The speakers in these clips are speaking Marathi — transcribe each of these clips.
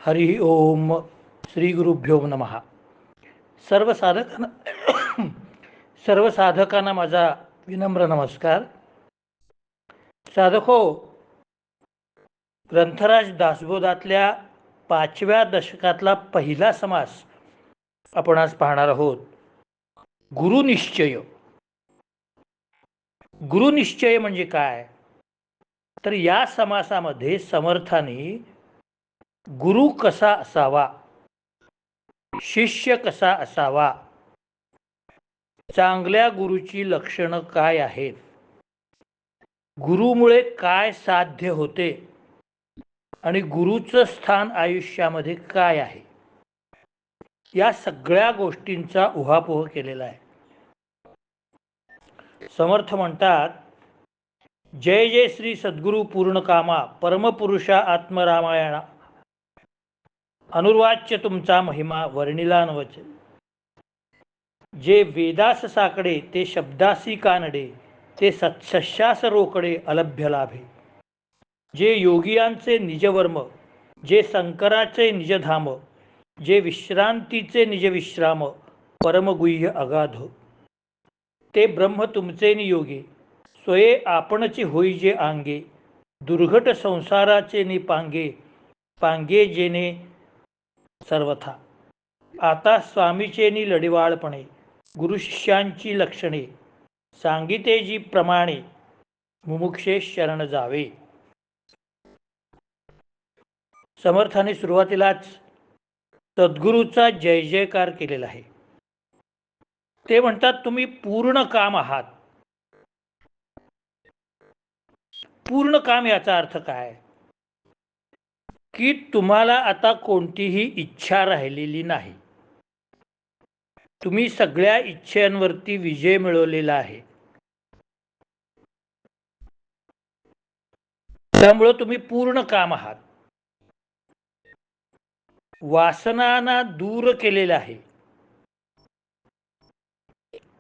हरि ओम श्री गुरुभ्यो नमः. सर्व साधकांना सर्व साधकांना माझा विनम्र नमस्कार. साधको, ग्रंथराज दासबोधातल्या 5व्या दशकातला पहिला समास आपण आज पाहणार आहोत. गुरुनिश्चय. गुरुनिश्चय म्हणजे काय? तर या समासामध्ये समर्थाने गुरु कसा असावा, शिष्य कसा असावा, चांगल्या गुरुची लक्षणं काय आहेत, गुरुमुळे काय साध्य होते आणि गुरुचं स्थान आयुष्यामध्ये काय आहे, या सगळ्या गोष्टींचा उहापोह केलेला आहे. समर्थ म्हणतात, जय जय श्री सद्गुरु पूर्णकामा परमपुरुषा आत्मरामायणा, अनुर्वाच्य तुमचा महिमा वर्णिला नवच. जे वेदास साकडे ते शब्दासी कानडे, ते सत्सश्यास रोकडे अलभ्य लाभे. जे योगियांचे निजवर्म, जे शंकराचे निजधाम, जे विश्रांतीचे निजविश्राम, परमगुह्य अगाध. ते ब्रह्म तुमचे नियोगे, स्वये आपणची होई जे आंगे. दुर्घट संसाराचे निपांगे, पांगे जेने सर्वथा. आता स्वामीचे नि लढिवाळपणे, गुरुशिष्यांची लक्षणे, सांगिते जी प्रमाणे, मुमुक्षे शरण जावे. समर्थाने सुरुवातीलाच सद्गुरूचा जय जयकार केलेला आहे. ते म्हणतात, तुम्ही पूर्ण काम आहात. पूर्ण काम याचा अर्थ काय? की तुम्हाला आता कोणतीही इच्छा राहिलेली नाही. तुम्ही सगळ्या इच्छांवरती विजय मिळवलेला आहे. त्यामुळे तुम्ही पूर्ण काम आहात. वासनांना दूर केलेला आहे.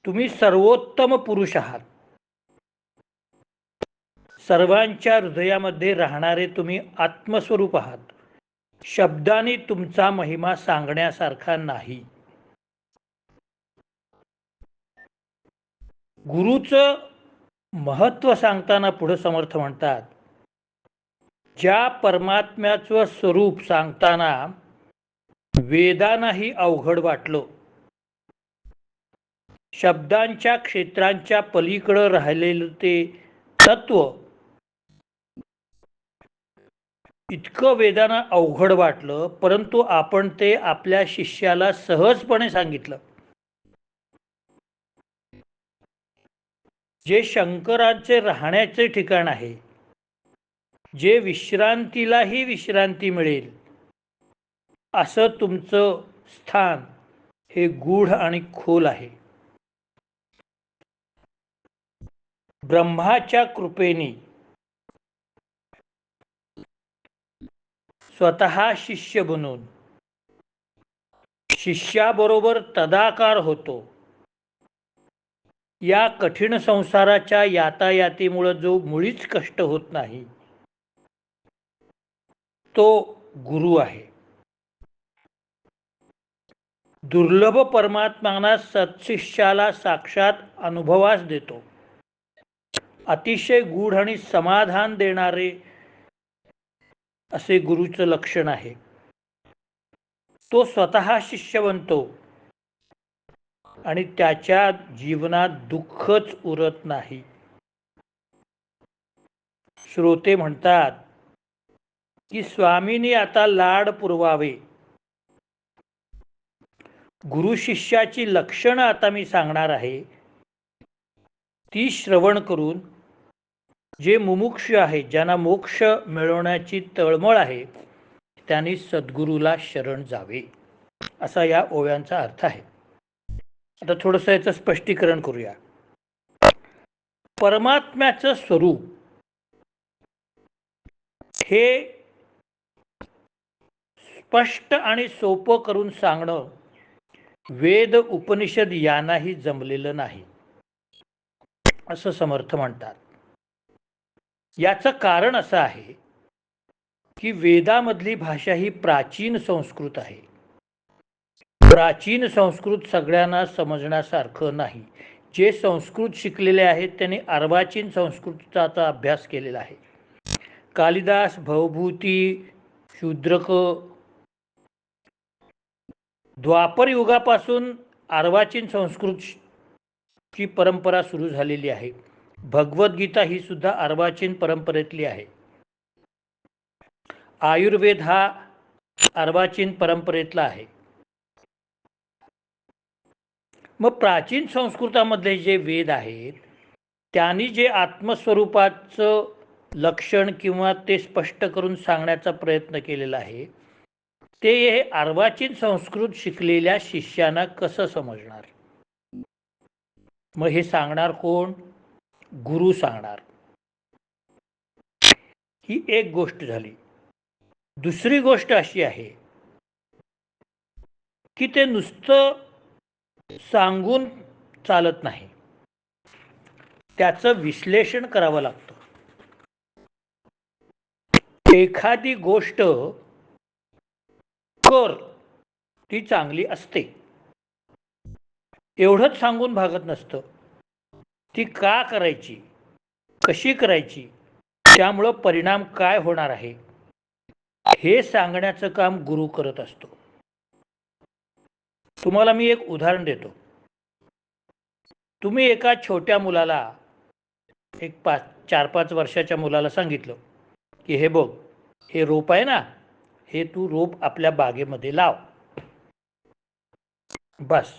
तुम्ही सर्वोत्तम पुरुष आहात. सर्वांच्या हृदयामध्ये राहणारे तुम्ही आत्मस्वरूप आहात. शब्दाने तुमचा महिमा सांगण्यासारखा नाही. गुरुचं महत्त्व सांगताना पुढे समर्थ म्हणतात, ज्या परमात्म्याचं स्वरूप सांगताना वेदांनाही अवघड वाटलं, शब्दांच्या क्षेत्रांच्या पलीकडे राहिलेलं ते तत्व इतकं वेदांना अवघड वाटलं, परंतु आपण ते आपल्या शिष्याला सहजपणे सांगितलं. जे शंकराचे राहण्याचे ठिकाण आहे, जे विश्रांतीलाही विश्रांती मिळेल असं तुमचं स्थान हे गूढ आणि खोल आहे. ब्रह्माच्या कृपेने स्वतः शिष्य बनून शिष्याबरोबर तदाकार होतो. या कठीण संसाराच्या यातायातीमुळे जो मुळीच कष्ट होत नाही, तो गुरु आहे. दुर्लभ परमात्म्याना सत्शिष्याला साक्षात अनुभवास देतो. अतिशय गूढ आणि समाधान देणारे असे गुरुचं लक्षण आहे. तो स्वतः शिष्य बनतो आणि त्याच्या जीवनात दुःखच उरत नाही. श्रोते म्हणतात की स्वामींनी आता लाड पुरवावे. गुरु शिष्याची लक्षणं आता मी सांगणार आहे, ती श्रवण करून जे मुमुक्षु आहे, ज्यांना मोक्ष मिळवण्याची तळमळ आहे, त्यांनी सद्गुरूला शरण जावे, असा या ओव्यांचा अर्थ आहे. आता थोडंसं याचं स्पष्टीकरण करूया. परमात्म्याचं स्वरूप हे स्पष्ट आणि सोपं करून सांगणं वेद उपनिषद यांनाही जमलेलं नाही, असं समर्थ म्हणतात. याचं कारण असं आहे की वेदामधली भाषा ही प्राचीन संस्कृत आहे. प्राचीन संस्कृत सगळ्यांना समजण्यासारखं नाही. जे संस्कृत शिकलेले आहेत त्यांनी अर्वाचीन संस्कृताचा अभ्यास केलेला आहे. कालिदास, भवभूती, शूद्रक द्वापर युगापासून अर्वाचीन संस्कृतची परंपरा सुरू झालेली आहे. भगवद्गीता ही सुद्धा अर्वाचीन परंपरेतली आहे. आयुर्वेद हा अर्वाचीन परंपरेतला आहे. मग प्राचीन संस्कृतामधले जे वेद आहेत त्यांनी जे आत्मस्वरूपाचं लक्षण किंवा ते स्पष्ट करून सांगण्याचा प्रयत्न केलेला आहे ते हे अर्वाचीन संस्कृत शिकलेल्या शिष्यांना कसं समजणार? मग हे सांगणार कोण? गुरु सांगणार. ही एक गोष्ट झाली. दुसरी गोष्ट अशी आहे की ते नुसतं सांगून चालत नाही, त्याचं विश्लेषण करावं लागतं. एखादी गोष्ट कर ती चांगली असते एवढंच सांगून भागत नसतं. ती का करायची, कशी करायची, त्यामुळं परिणाम काय होणार आहे हे सांगण्याचं काम गुरु करत असतो. तुम्हाला मी एक उदाहरण देतो. तुम्ही एका छोट्या मुलाला, एक 4-5 वर्षाच्या मुलाला सांगितलं की हे बघ, हे रोप आहे ना, हे तू रोप आपल्या बागेमध्ये लाव. बस,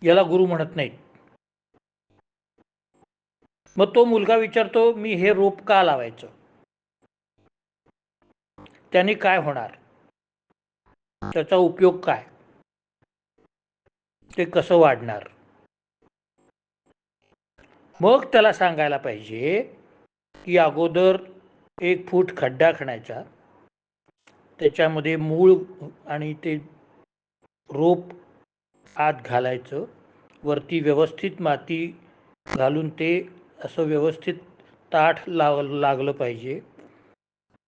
याला गुरु म्हणत नाहीत. मग तो मुलगा विचारतो मी हे रोप का लावायचं, त्याने काय होणार, त्याचा उपयोग काय, ते कसं वाढणार. मग त्याला सांगायला पाहिजे की अगोदर 1 फूट खड्डा खणायचा, त्याच्यामध्ये मूळ आणि ते रोप आत घालायचं, वरती व्यवस्थित माती घालून ते असं व्यवस्थित ताठ लागलं पाहिजे.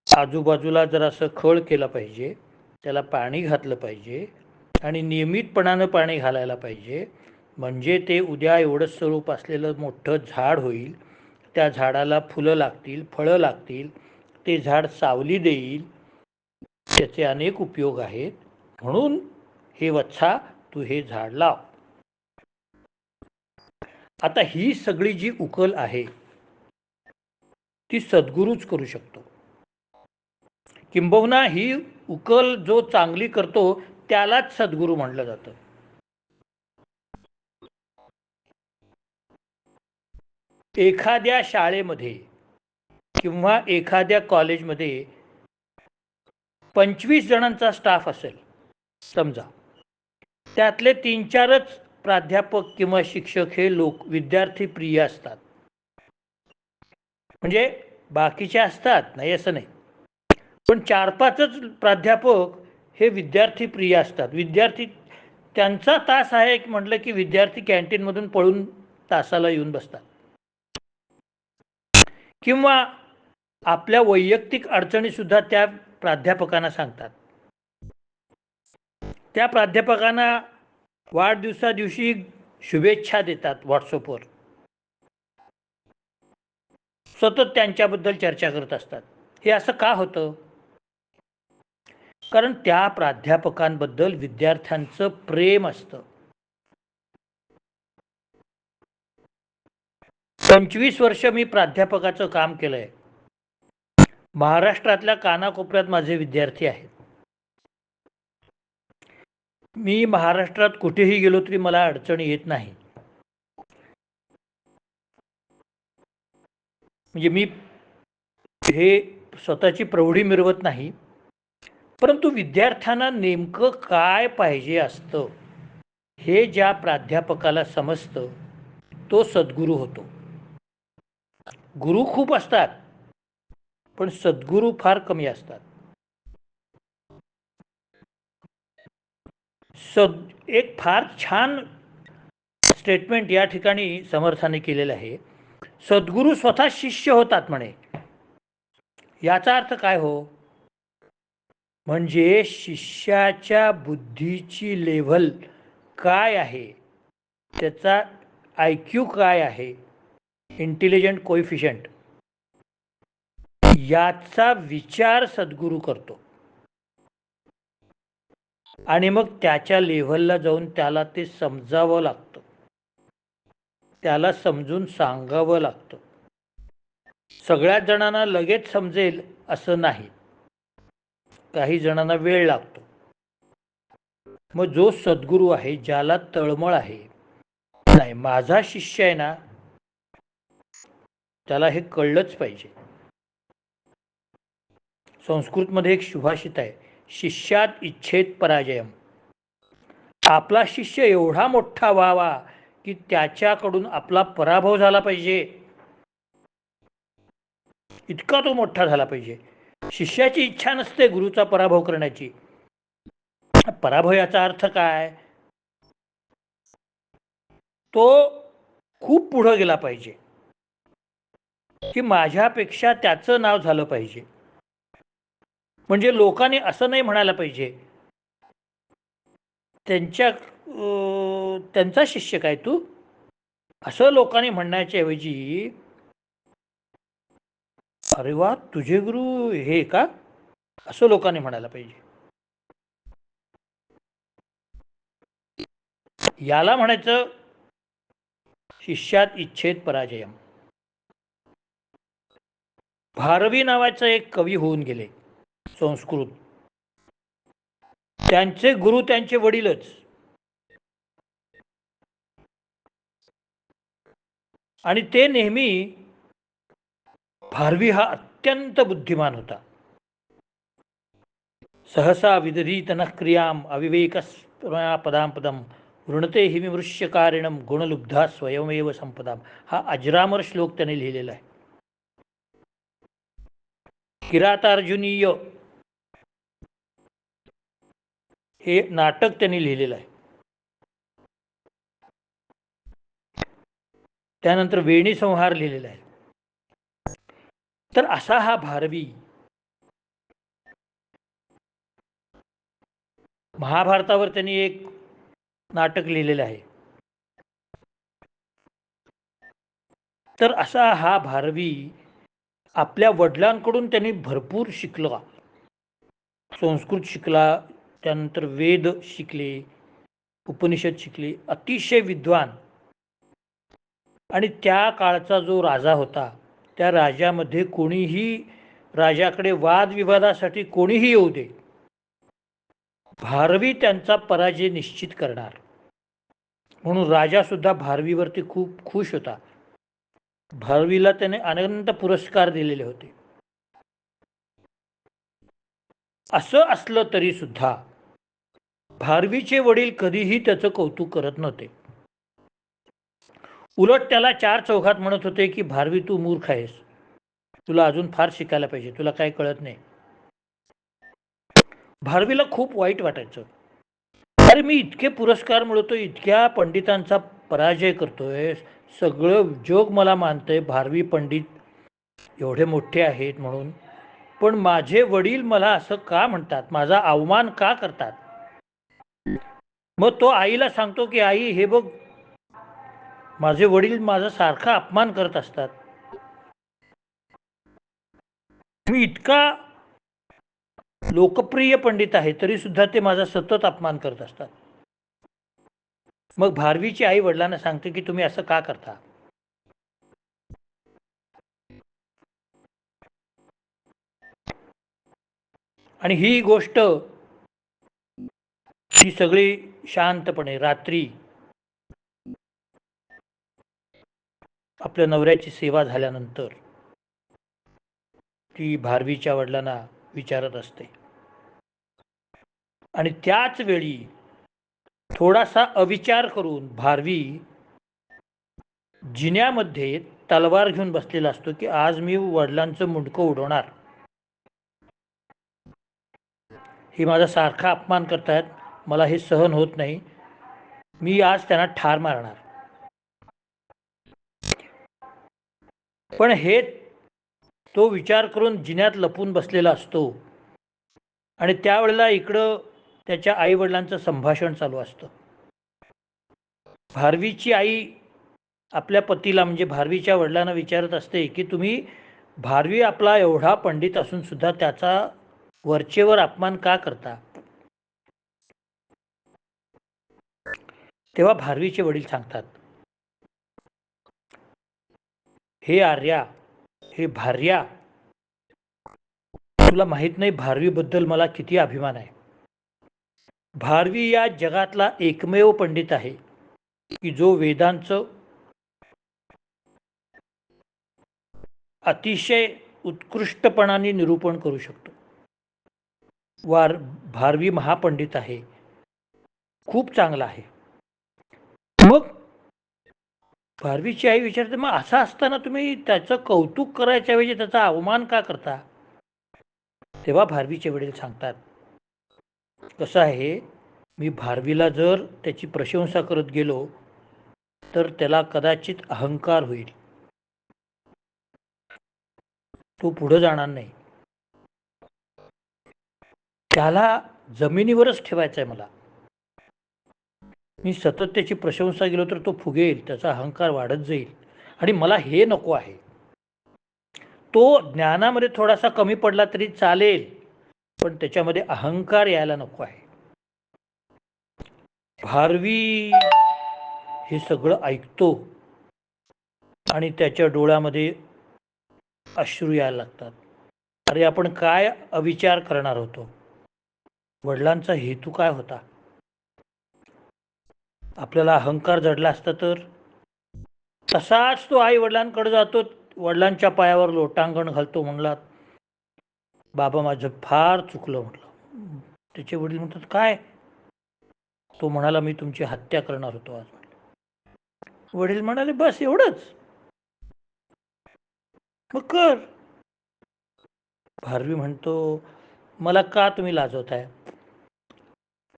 आजूबाजूला जरासं खळ केलं पाहिजे, त्याला पाणी घातलं पाहिजे आणि नियमितपणानं पाणी घालायला पाहिजे. म्हणजे ते उद्या एवढं स्वरूप असलेलं मोठं झाड होईल. त्या झाडाला फुलं लागतील, फळं लागतील, ते झाड सावली देईल, त्याचे अनेक उपयोग आहेत. म्हणून हे वत्सा तू हे झाड लाव. आता ही सगळी जी उकल आहे ती सद्गुरूच करू शकतो. किंबहुना ही उकल जो चांगली करतो त्यालाच सद्गुरू म्हणलं जातं. एखाद्या शाळेमध्ये किंवा एखाद्या कॉलेजमध्ये 25 जणांचा स्टाफ असेल समजा, त्यातले 3-4च प्राध्यापक किंवा शिक्षक हे लोक विद्यार्थी प्रिय असतात. म्हणजे बाकीचे असतात नाही असं नाही, पण 4-5च प्राध्यापक हे विद्यार्थी प्रिय असतात. विद्यार्थी त्यांचा तास आहे म्हटलं की विद्यार्थी कॅन्टीनमधून पळून तासाला येऊन बसतात किंवा आपल्या वैयक्तिक अडचणीसुद्धा त्या प्राध्यापकांना सांगतात. त्या प्राध्यापकांना वाढदिवसा दिवशी शुभेच्छा देतात व्हॉट्सअपवर, सतत त्यांच्याबद्दल चर्चा करत असतात. हे असं का होतं? कारण त्या प्राध्यापकांबद्दल विद्यार्थ्यांचं प्रेम असतं. 25 वर्ष मी प्राध्यापकाचं काम केलंय. महाराष्ट्रातल्या कानाकोपऱ्यात माझे विद्यार्थी आहेत. मी महाराष्ट्रात कुठेही गेलो तरी मला अडचणी येत नाही. म्हणजे मी हे स्वतःची प्रौढी मिरवत नाही, परंतु विद्यार्थ्यांना नेमकं काय पाहिजे असतं हे ज्या प्राध्यापकाला समजतं तो सद्गुरू होतो. गुरु खूप असतात पण सद्गुरू फार कमी असतात. एक फार छान स्टेटमेंट या ठिकाणी समर्थाने केलेलं आहे. सद्गुरू स्वतः शिष्य होतात म्हणे. याचा अर्थ काय हो? म्हणजे शिष्याच्या बुद्धीची लेव्हल काय आहे, त्याचा IQ काय आहे, इंटेलिजंट कोइफिशियंट, याचा विचार सद्गुरू करतो आणि मग त्याच्या लेव्हलला जाऊन त्याला ते समजावं लागतं, त्याला समजून सांगावं लागतं. सगळ्याच जणांना लगेच समजेल असं नाही, काही जणांना वेळ लागतो. मग जो सद्गुरू आहे, ज्याला तळमळ आहे, नाही माझा शिष्य आहे ना, त्याला हे कळलंच पाहिजे. संस्कृतमध्ये एक सुभाषित आहे, शिष्यात इच्छेत पराजयम. आपला शिष्य एवढा मोठा व्हावा की त्याच्याकडून आपला पराभव झाला पाहिजे, इतका तो मोठा झाला पाहिजे. शिष्याची इच्छा नसते गुरुचा पराभव करण्याची. पराभव याचा अर्थ काय? तो खूप पुढे गेला पाहिजे, की माझ्यापेक्षा त्याचं नाव झालं पाहिजे. म्हणजे लोकांनी असं नाही म्हणायला पाहिजे, त्यांचा शिष्य काय तू, असं लोकांनी म्हणण्याच्या ऐवजी अरे वा तुझे गुरु हे का, असं लोकांनी म्हणायला पाहिजे. याला म्हणायचं शिष्यात इच्छेत पराजयम. भारवी नावाचे एक कवी होऊन गेले संस्कृत, त्यांचे गुरु त्यांचे वडीलच. आणि ते नेहमी, भारवी हा अत्यंत बुद्धिमान होता. सहसा विदधीतन क्रियाम अविवेकस पदाम पदम वृणते हिमिमृष्यकारिणम गुणलुब्धा स्वयमेव संपदाम. हा अजरामर श्लोक त्याने लिहिलेला आहे. किरातार्जुनीय हे नाटक त्यांनी लिहिलेलं आहे. त्यानंतर वेणी संहार लिहिलेला आहे. तर असा हा भारवी महाभारतावर त्यांनी एक नाटक लिहिलेलं आहे. तर असा हा भारवी आपल्या वडिलांकडून त्यांनी भरपूर शिकला. संस्कृत शिकला, त्यानंतर वेद शिकले, उपनिषद शिकले, अतिशय विद्वान. आणि त्या काळचा जो राजा होता, त्या राजामध्ये कोणीही, राजाकडे वादविवादासाठी कोणीही येऊ दे, भारवी त्यांचा पराजय निश्चित करणार. म्हणून राजा सुद्धा भारवीवरती खूप खुश होता. भारवीला त्याने अनंत पुरस्कार दिलेले होते. असं असलं तरी सुद्धा भारवीचे वडील कधीही त्याचं कौतुक करत नव्हते. उलट त्याला चार चौघात म्हणत होते की भारवी तू मूर्ख आहेस, तुला अजून फार शिकायला पाहिजे, तुला काय कळत नाही. भारवीला खूप वाईट वाटायचं. अरे मी इतके पुरस्कार मिळवतोय, इतक्या पंडितांचा पराजय करतोय, सगळं जग मला मानतंय भारवी पंडित एवढे मोठे आहेत म्हणून, पण माझे वडील मला असं का म्हणतात, माझा अवमान का करतात. मग तो आईला सांगतो की आई हे बघ, माझे वडील माझा सारखा अपमान करत असतात, मी इतका लोकप्रिय पंडित आहे तरी सुद्धा ते माझा सतत अपमान करत असतात. मग भारवीची आई वडिलांना सांगते की तुम्ही असं का करता. आणि ही गोष्ट ही सगळी शांतपणे रात्री आपल्या नवऱ्याची सेवा झाल्यानंतर ती भारवीच्या वडिलांना विचारत असते. आणि त्याच वेळी थोडासा अविचार करून भारवी जिन्यामध्ये तलवार घेऊन बसलेला असतो की आज मी वडिलांचं मुंडकं उडवणार, ही माझा सारखा अपमान करतायत, मला हे सहन होत नाही, मी आज त्यांना ठार मारणार. पण हे तो विचार करून जिन्यात लपून बसलेला असतो आणि त्यावेळेला इकडं त्याच्या आईवडिलांचं संभाषण चालू असतं. भारवीची आई आपल्या पतीला म्हणजे भारवीच्या वडिलांना विचारत असते की तुम्ही भारवी आपला एवढा पंडित असून सुद्धा त्याचा वरचेवर अपमान का करता. तेव्हा भारवीचे वडील सांगतात, हे आर्या, हे भार्या, तुला माहित नाही भारवीबद्दल मला किती अभिमान आहे. भारवी या जगातला एकमेव पंडित आहे की जो वेदांचं अतिशय उत्कृष्टपणाने निरूपण करू शकतो. भारवी महापंडित आहे, खूप चांगला आहे. मग भारवीची आई विचारते, मग असं असताना तुम्ही त्याचं कौतुक करायच्या ऐवजी त्याचा अवमान का करता. तेव्हा भारवीचे वडील सांगतात, कसं आहे, मी भारवीला जर त्याची प्रशंसा करत गेलो तर त्याला कदाचित अहंकार होईल, तो पुढे जाणार नाही. त्याला जमिनीवरच ठेवायचं आहे मला. मी सतत त्याची प्रशंसा केलो तर तो फुगेल, त्याचा अहंकार वाढत जाईल आणि मला हे नको आहे. तो ज्ञानामध्ये थोडासा कमी पडला तरी चालेल, पण त्याच्यामध्ये अहंकार यायला नको आहे. भारवी हे सगळं ऐकतो आणि त्याच्या डोळ्यामध्ये अश्रू यायला लागतात. अरे आपण काय अविचार करणार होतो, वडिलांचा हेतू काय होता. आपल्याला अहंकार जडला असता तर. तसाच तो आई वडिलांकडे जातो, वडिलांच्या पायावर लोटांगण घालतो, म्हणला बाबा माझं फार चुकलं म्हटलं. त्याचे वडील म्हणतात काय. तो म्हणाला मी तुमची हत्या करणार होतो आज. वडील म्हणाले बस एवढंच, मग कर. भारवी म्हणतो मला का तुम्ही लाजवताय.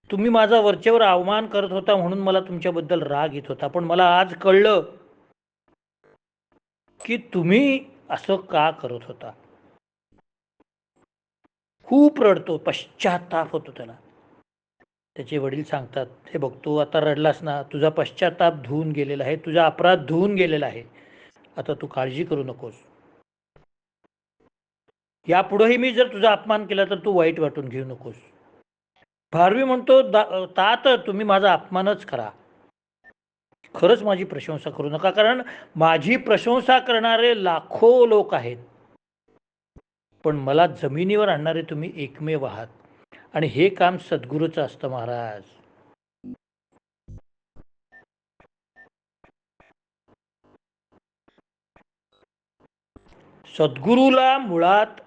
तुम्ही माझा वरचेवर अवमान करत होता म्हणून मला तुमच्याबद्दल राग येत होता, पण मला आज कळलं की तुम्ही असं का करत होता. खूप रडतो, पश्चाताप होतो त्याला. त्याचे वडील सांगतात, हे बघ तू आता रडलास ना, तुझा पश्चाताप धुवून गेलेला आहे, तुझा अपराध धुवून गेलेला आहे, आता तू काळजी करू नकोस. यापुढेही मी जर तुझा अपमान केला तर तू वाईट वाटून घेऊ नकोस. भारवी म्हणतो तात तुम्ही माझा अपमानच करा, खरंच माझी प्रशंसा करू नका, कारण माझी प्रशंसा करणारे लाखो लोक आहेत, पण मला जमिनीवर आणणारे तुम्ही एकमेव आहात आणि हे काम सद्गुरूचं असतं महाराज. सद्गुरूला मुळात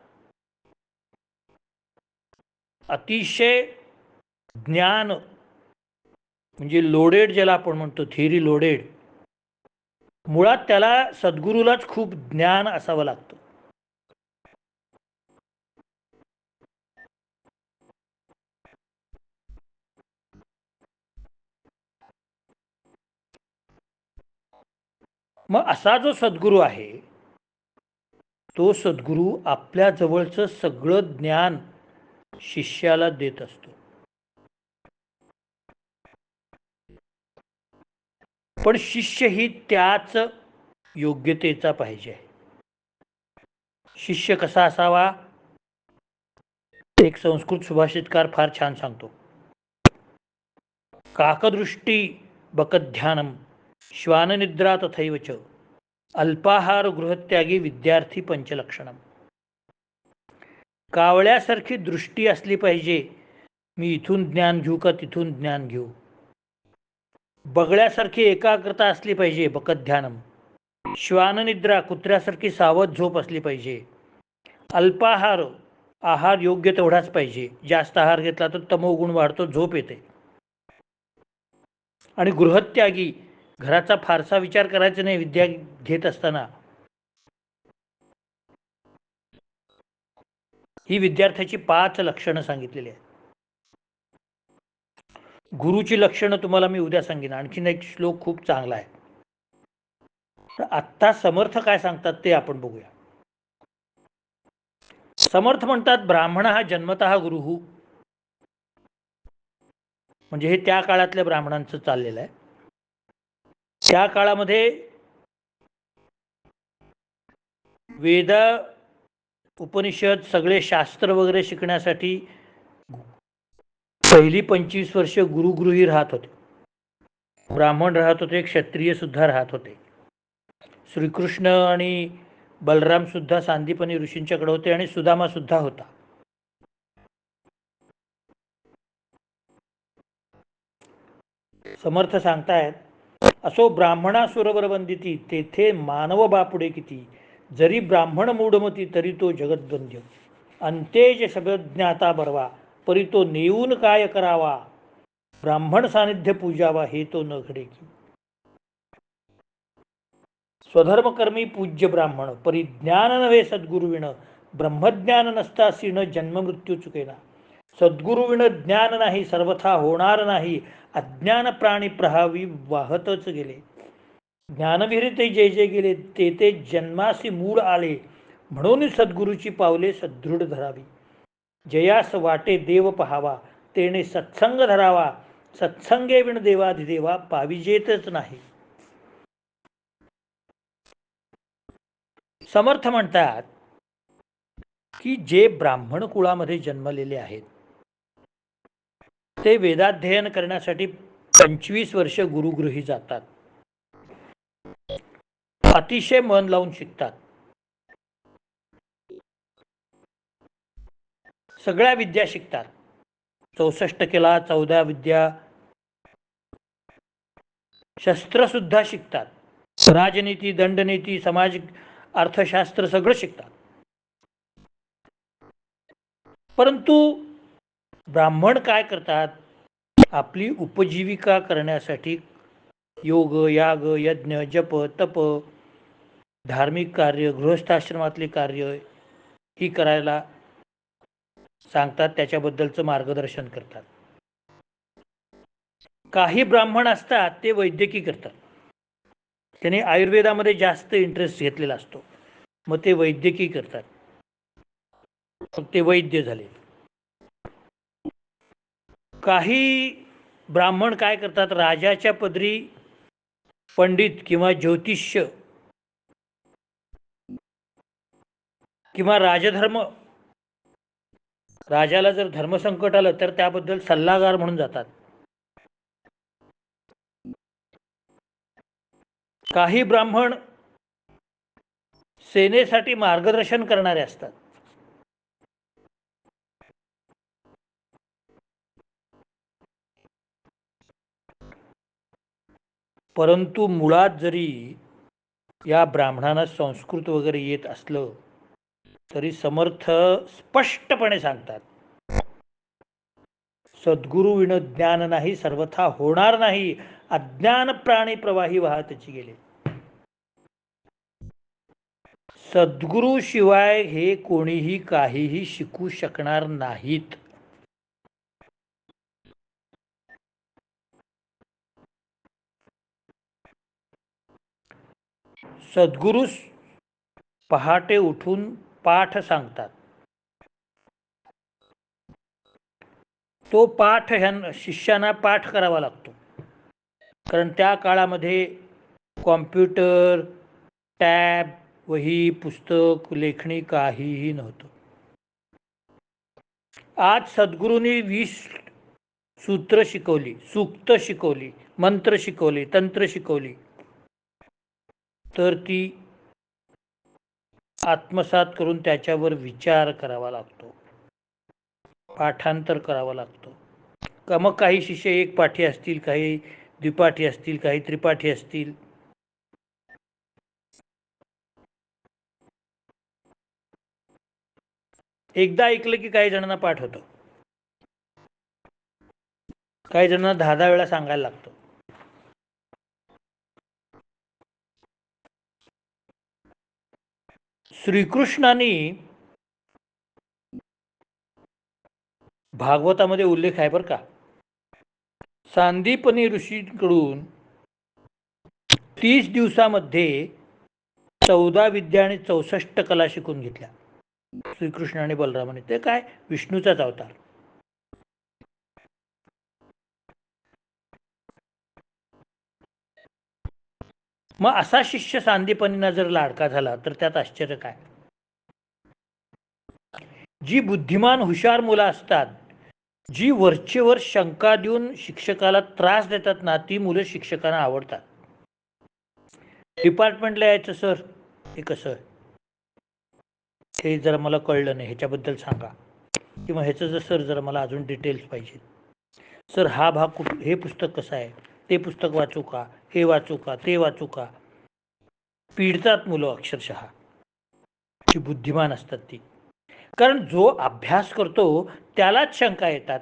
अतिशय ज्ञान म्हणजे लोडेड, ज्याला आपण म्हणतो थिअरी लोडेड, मुळात त्याला सद्गुरूलाच खूप ज्ञान असावं लागतं. मग असा जो सद्गुरू आहे, तो सद्गुरू आपल्या जवळचं सगळं ज्ञान शिष्याला देत असतो. पण शिष्य ही त्याच योग्यतेचा पाहिजे. शिष्य कसा असावा, एक संस्कृत सुभाषितकार फार छान सांगतो. काकदृष्टी बकध्यानम श्वाननिद्रा तथैव च अल्पाहार गृहत्यागी विद्यार्थी पंचलक्षणम. कावळ्यासारखी दृष्टी असली पाहिजे, मी इथून ज्ञान घेऊ का तिथून ज्ञान घेऊ. बगळ्यासारखी एकाग्रता असली पाहिजे, बकध्यानम. श्वाननिद्रा कुत्र्यासारखी सावध झोप असली पाहिजे. अल्पाहार, आहार योग्य तेवढाच पाहिजे, जास्त आहार घेतला तर तमोगुण वाढतो, झोप येते. आणि गृहत्यागी, घराचा फारसा विचार करायचा नाही विद्या घेत असताना. ही विद्यार्थ्याची 5 लक्षणं सांगितलेली आहेत. गुरुची लक्षणं तुम्हाला मी उद्या सांगेन. आणखीन एक श्लोक खूप चांगला आहे. तर आत्ता समर्थ काय सांगतात ते आपण बघूया. समर्थ म्हणतात ब्राह्मण हा जन्मतः गुरुः, म्हणजे हे त्या काळातल्या ब्राह्मणांचं चाललेलं आहे. त्या काळामध्ये वेद, उपनिषद, सगळे शास्त्र वगैरे शिकण्यासाठी पहिली 25 वर्ष गुरुगृही राहत होते. ब्राह्मण राहत होते, क्षत्रिय सुद्धा राहत होते. श्रीकृष्ण आणि बलराम सुद्धा सांदीपनी ऋषींच्याकडे होते आणि सुदामा सुद्धा होता. समर्थ सांगतायत, असो ब्राह्मणासुरवर वंदिती, तेथे मानव बापुडे किती, जरी ब्राह्मण मूढमती तरी तो जगद्वंद्य, अंतेज शब्दज्ञाता बरवा, परी तो नेऊन काय करावा, ब्राह्मण सानिध्य पूजावा, हे तो न घडे की. स्वधर्मकर्मी पूज्य ब्राह्मण, परिज्ञान नव्हे सद्गुरुविण, ब्रह्मज्ञान नसतासी न जन्म मृत्यू चुकेना, सद्गुरुविण ज्ञान नाही सर्वथा होणार नाही, अज्ञान प्राणी प्रहावी वाहतच गेले, ज्ञानविरते जे जे गेले ते ते जन्मासी मूळ आले, म्हणून सद्गुरूची पावले सदृढ धरावी, जयास वाटे देव पहावा, तेने सत्संग धरावा, सत्संगे विण देवाधिदेवा पाविजेतच नाही. समर्थ म्हणतात की जे ब्राह्मण कुळामध्ये जन्मलेले आहेत ते वेदाध्ययन करण्यासाठी 25 वर्ष गुरुगृही जातात, अतिशय मन लावून शिकतात, सगळ्या विद्या शिकतात. 64 केला, 14 विद्या, शस्त्र सुद्धा शिकतात, राजनीती, दंडनीती, समाज अर्थशास्त्र सगळं शिकतात. परंतु ब्राह्मण काय करतात, आपली उपजीविका करण्यासाठी योग, याग, यज्ञ, जप, तप, धार्मिक कार्य, गृहस्थाश्रमातली कार्य ही करायला सांगतात, त्याच्याबद्दलचं मार्गदर्शन करतात. काही ब्राह्मण असतात ते वैद्यकीय करतात, त्यांनी आयुर्वेदामध्ये जास्त इंटरेस्ट घेतलेला असतो, मग ते वैद्यकीय करतात, मग ते वैद्य झाले. काही ब्राह्मण काय करतात, राजाच्या पदरी पंडित किंवा ज्योतिष्य किंवा राजधर्म, राजाला जर धर्मसंकट आलं तर त्याबद्दल सल्लागार म्हणून जातात. काही ब्राह्मण सेनेसाठी मार्गदर्शन करणारे असतात. परंतु मुळात जरी या ब्राह्मणांना संस्कृत वगैरे येत असलं तरी समर्थ स्पष्टपणे सांगतात, सद्गुरु विण ज्ञान नाही सर्वथा होणार नाही, अज्ञान प्राणी प्रवाही वाहतची गेले. सद्गुरु शिवाय हे कोणीही काहीही शिकू शकणार नाहीत. सद्गुरु पहाटे उठून पाठ सांगतात, तो पाठ शिष्यांना पाठ करावा लागतो, कारण त्या काळामध्ये कॉम्प्युटर, टॅब, वही, पुस्तक, लेखणी काहीही नव्हतं. आज सद्गुरूंनी 20 सूत्र शिकवली, सूक्त शिकवली, मंत्र शिकवले, तंत्र शिकवली, तर ती आत्मसात करून त्याच्यावर विचार करावा लागतो, पाठांतर करावं लागतं. मग काही शिष्य एक पाठी असतील, काही द्विपाठी असतील, काही त्रिपाठी असतील. एकदा ऐकलं की काही जणांना पाठ होतं, काही जणांना 10 वेळा सांगायला लागतं. श्रीकृष्णाने भागवतामध्ये उल्लेख आहे बरं का, सांदीपनी ऋषींकडून 30 दिवसामध्ये 14 विद्या आणि 64 कला शिकून घेतल्या. श्रीकृष्ण आणि बलरामाने, ते काय विष्णूचाच अवतार. मग असा शिष्य सांदीपनीनं जर लाडका झाला तर त्यात आश्चर्य काय. जी बुद्धिमान हुशार मुलं असतात, जी वरचेवर शंका देऊन शिक्षकाला त्रास देतात ना, ती मुलं शिक्षकांना आवडतात. डिपार्टमेंटला यायचं, सर हे कसं आहे, हे जरा मला कळलं नाही, ह्याच्याबद्दल सांगा, किंवा ह्याचं जर सर जरा मला अजून डिटेल्स पाहिजे, सर हा भाग हे पुस्तक कसं आहे, ते पुस्तक वाचू का, हे वाचू का, ते वाचू का. पीडतात मुलं अक्षरशः, जी बुद्धिमान असतात ती. कारण जो अभ्यास करतो त्यालाच शंका येतात.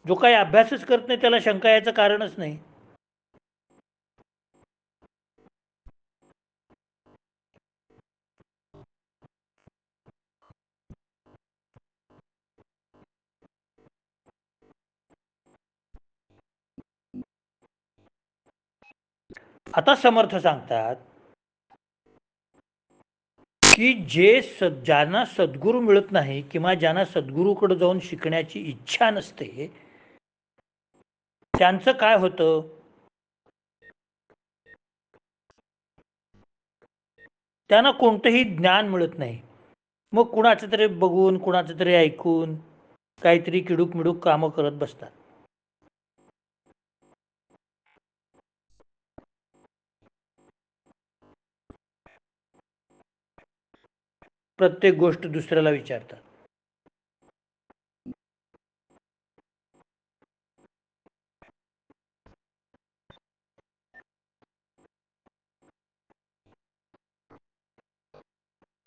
जो काही अभ्यासच करत नाही त्याला शंका यायचं कारणच नाही. आता समर्थ सांगतात की ज्यांना सद्गुरू मिळत नाही किंवा ज्यांना सद्गुरूकडे जाऊन शिकण्याची इच्छा नसते, त्यांचं काय होतं, त्यांना कोणतंही ज्ञान मिळत नाही. मग कुणाचं तरी बघून, कुणाचं तरी ऐकून काहीतरी किडूक मिडूक कामं करत बसतात. प्रत्येक गोष्ट दुसऱ्याला विचारतात.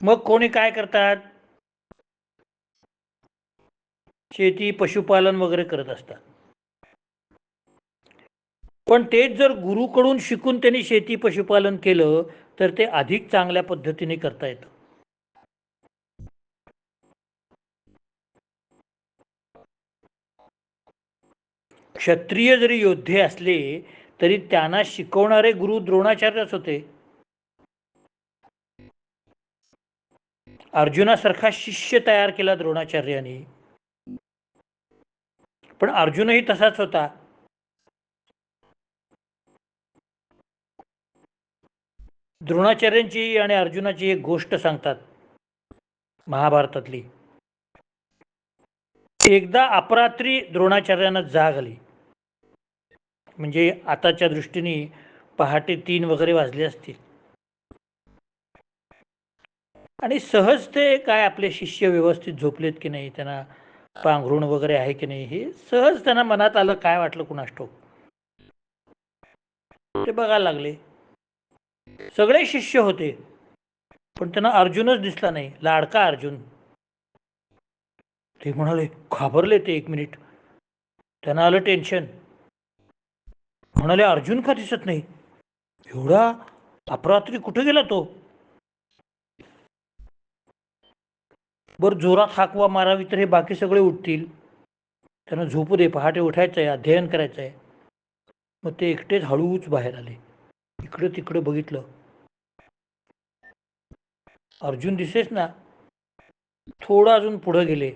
मग कोणी काय करतात, शेती पशुपालन वगैरे करत असतात. पण तेच जर गुरुकडून शिकून त्यांनी शेती पशुपालन केलं तर ते अधिक चांगल्या पद्धतीने करता येतं. क्षत्रिय जरी योद्धे असले तरी त्यांना शिकवणारे गुरु द्रोणाचार्यच होते. अर्जुनासारखा शिष्य तयार केला द्रोणाचार्यांनी, पण अर्जुनही तसाच होता. द्रोणाचार्यांची आणि अर्जुनाची एक गोष्ट सांगतात महाभारतातली. एकदा अपरात्री द्रोणाचार्यांना जाग आली, म्हणजे आताच्या दृष्टीने पहाटे 3 वगैरे वाजले असतील, आणि सहज ते काय आपले शिष्य व्यवस्थित झोपलेत की नाही, त्यांना पांघरुण वगैरे आहे की नाही, हे सहज त्यांना मनात आलं, काय वाटलं कुणास ठाऊक. ते बघायला लागले, सगळे शिष्य होते पण त्यांना अर्जुनच दिसला नाही, लाडका अर्जुन. ते म्हणाले, घाबरले ते 1 मिनिट, त्यांना आलं टेन्शन. म्हणाले, अर्जुन का दिसत नाही, एवढा अपरात्री कुठे गेला तो. बरं जोरात हाकवा मारावी तर हे बाकी सगळे उठतील, त्यांना झोपू दे, पहाटे उठायचं आहे, अध्ययन करायचं आहे. मग ते एकटेच हळूच बाहेर आले, इकडं तिकडं बघितलं, अर्जुन दिसेच ना. थोडं अजून पुढे गेले,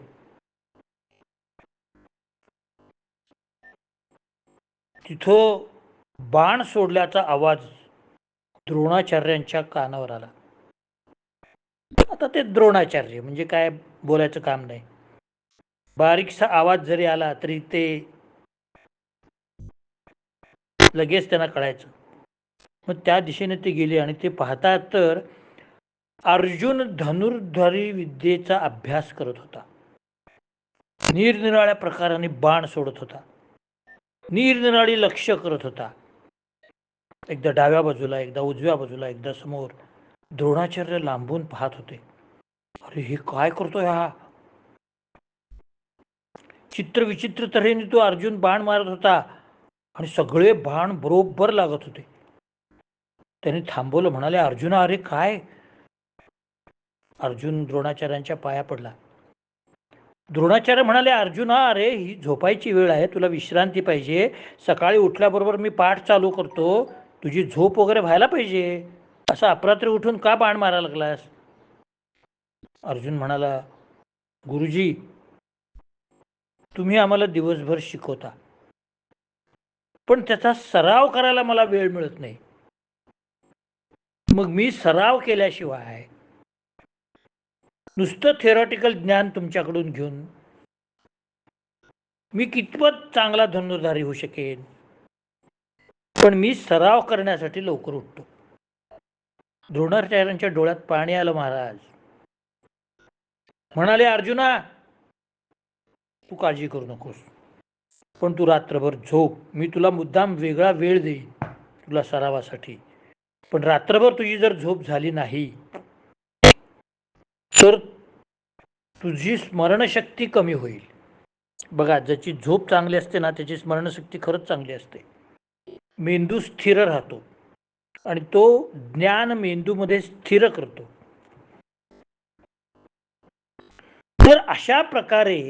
तिथं बाण सोडल्याचा आवाज द्रोणाचार्यांच्या कानावर आला. आता ते द्रोणाचार्य म्हणजे काय बोलायचं काम नाही, बारीकसा आवाज जरी आला तरी ते लगेच त्यांना कळायचं. मग त्या दिशेने ते गेले आणि ते पाहतात तर अर्जुन धनुर्धारी विद्येचा अभ्यास करत होता. निरनिराळ्या प्रकाराने बाण सोडत होता, निरनिराळी लक्ष करत होता, एकदा डाव्या बाजूला, एकदा उजव्या बाजूला, एकदा समोर. द्रोणाचार्य लांबून पाहत होते, अरे हे काय करतोय हा. चित्र विचित्र तऱ्हेने तो अर्जुन बाण मारत होता आणि सगळे बाण बरोबर लागत होते. त्यांनी थांबवलं, म्हणाले, अर्जुना अरे काय. अर्जुन द्रोणाचार्यांच्या पाया पडला. द्रोणाचार्य म्हणाले, अर्जुना अरे ही झोपायची वेळ आहे, तुला विश्रांती पाहिजे, सकाळी उठल्याबरोबर मी पाठ चालू करतो, तुझी झोप वगैरे व्हायला पाहिजे, असं अपरात्री उठून का बाण मारायला लागलास. अर्जुन म्हणाला, गुरुजी, तुम्ही आम्हाला दिवसभर शिकवता, पण त्याचा सराव करायला मला वेळ मिळत नाही. मग मी सराव केल्याशिवाय नुसतं थेरॉटिकल ज्ञान तुमच्याकडून घेऊन मी कितपत चांगला धनुर्धारी होऊ शकेन. पण मी सराव करण्यासाठी लवकर उठतो. द्रोणाचार्यांच्या डोळ्यात पाणी आलं. महाराज म्हणाले, अर्जुना, तू काळजी करू नकोस, पण तू रात्रभर झोप. मी तुला मुद्दाम वेगळा वेळ देईन तुला सरावासाठी. पण रात्रभर तुझी जर झोप झाली नाही तर तुझी स्मरणशक्ती कमी होईल. बघा, ज्याची झोप चांगली असते ना, त्याची स्मरणशक्ती खरंच चांगली असते. मेंदू स्थिर राहतो आणि तो ज्ञान मेंदूमध्ये स्थिर करतो. तर अशा प्रकारे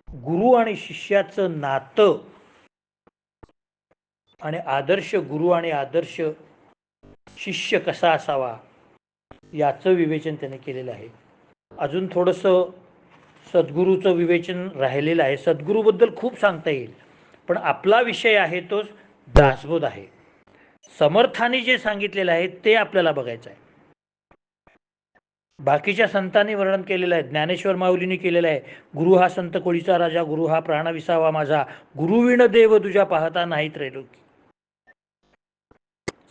गुरु आणि शिष्याचं नातं आणि आदर्श गुरु आणि आदर्श शिष्य कसा असावा याचं विवेचन त्याने केलेलं आहे. अजून थोडंसं सद्गुरूचं विवेचन राहिलेलं आहे. सद्गुरूबद्दल खूप सांगता येईल, पण आपला विषय आहे तो दासबोध आहे. समर्थांनी जे सांगितलेलं आहे ते आपल्याला बघायचं आहे. बाकीच्या संतांनी वर्णन केलेलं आहे. ज्ञानेश्वर माऊलींनी केलेलं आहे, गुरु हा संत कोळीचा राजा, गुरु हा प्राण विसावा माझा, गुरुविण देव तुझ्या पाहता नाही त्रैलोकी.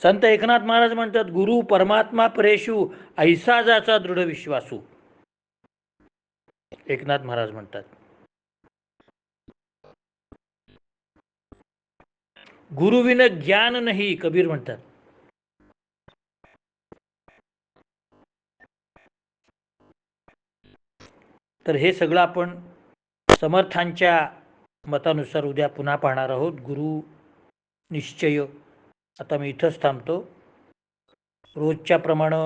संत एकनाथ महाराज म्हणतात, गुरु परमात्मा परेशू ऐसा जाचा दृढ विश्वासू. एकनाथ महाराज म्हणतात, गुरुविन ज्ञान नाही, कबीर म्हणतात. तर हे सगळं आपण समर्थांच्या मतानुसार उद्या पुन्हा पाहणार आहोत. गुरु निश्चय. आता मी इथंच थांबतो. रोजच्या प्रमाणे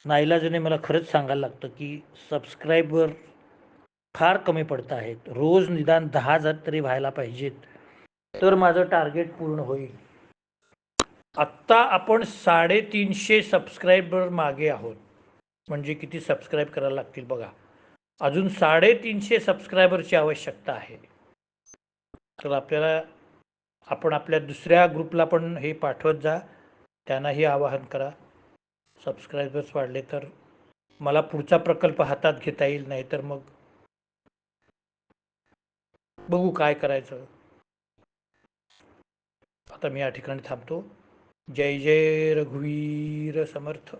नाईलाजाने मला खरंच सांगायला लागतं की सबस्क्रायबर फार कमी पडत आहेत. रोज निदान 10,000 तरी व्हायला पाहिजेत, तर माझं टार्गेट पूर्ण होईल. आत्ता आपण 350 सबस्क्रायबर मागे आहोत. म्हणजे किती सबस्क्राईब करायला लागतील बघा. अजून 350 सबस्क्रायबरची आवश्यकता आहे. तर आपण आपल्या दुसऱ्या ग्रुपला पण हे पाठवत जा, त्यांनाही आवाहन करा. सबस्क्रायबर्स वाढले तर मला पुढचा प्रकल्प हातात घेता येईल, नाही तर मग बघू काय करायचं. आता मी या ठिकाणी थांबतो. जय जय रघुवीर समर्थ.